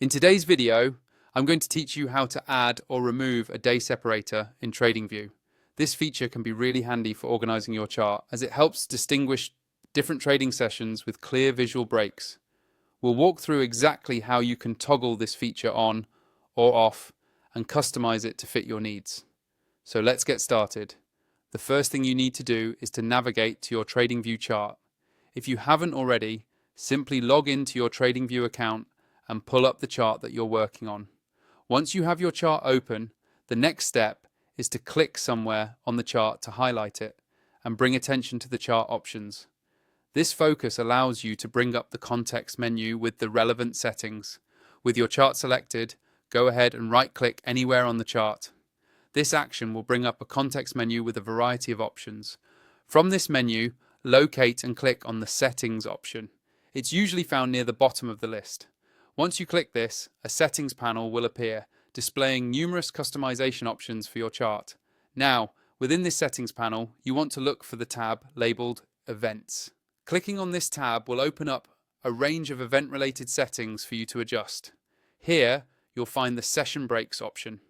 In today's video, I'm going to teach you how to add or remove a day separator in TradingView. This feature can be really handy for organizing your chart as it helps distinguish different trading sessions with clear visual breaks. We'll walk through exactly how you can toggle this feature on or off and customize it to fit your needs. So let's get started. The first thing you need to do is to navigate to your TradingView chart. If you haven't already, simply log into your TradingView account and pull up the chart that you're working on. Once you have your chart open, the next step is to click somewhere on the chart to highlight it and bring attention to the chart options. This focus allows you to bring up the context menu with the relevant settings. With your chart selected, go ahead and right-click anywhere on the chart. This action will bring up a context menu with a variety of options. From this menu, locate and click on the Settings option. It's usually found near the bottom of the list. Once you click this, a settings panel will appear, displaying numerous customization options for your chart. Now, within this settings panel, you want to look for the tab labeled Events. Clicking on this tab will open up a range of event-related settings for you to adjust. Here, you'll find the Session Breaks option.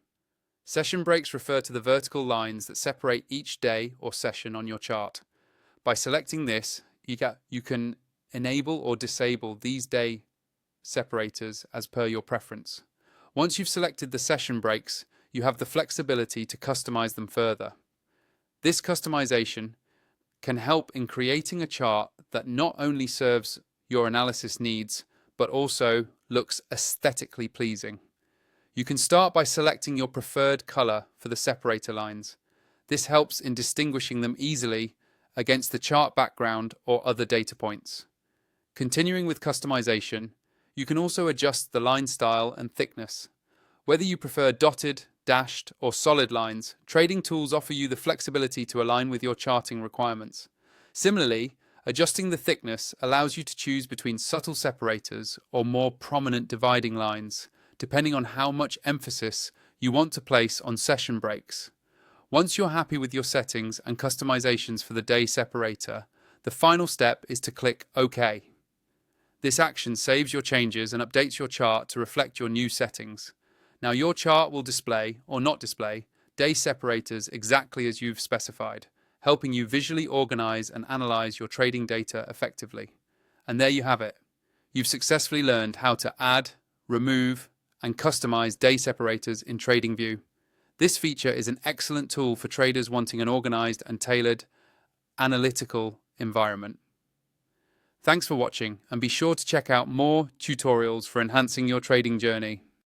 Session breaks refer to the vertical lines that separate each day or session on your chart. By selecting this, you can enable or disable these day separators as per your preference. Once you've selected the session breaks, you have the flexibility to customize them further. This customization can help in creating a chart that not only serves your analysis needs, but also looks aesthetically pleasing. You can start by selecting your preferred color for the separator lines. This helps in distinguishing them easily against the chart background or other data points. Continuing with customization, you can also adjust the line style and thickness. Whether you prefer dotted, dashed, or solid lines, trading tools offer you the flexibility to align with your charting requirements. Similarly, adjusting the thickness allows you to choose between subtle separators or more prominent dividing lines, depending on how much emphasis you want to place on session breaks. Once you're happy with your settings and customizations for the day separator, the final step is to click OK. This action saves your changes and updates your chart to reflect your new settings. Now your chart will display, or not display, day separators exactly as you've specified, helping you visually organize and analyze your trading data effectively. And there you have it. You've successfully learned how to add, remove, and customize day separators in TradingView. This feature is an excellent tool for traders wanting an organized and tailored analytical environment. Thanks for watching, and be sure to check out more tutorials for enhancing your trading journey.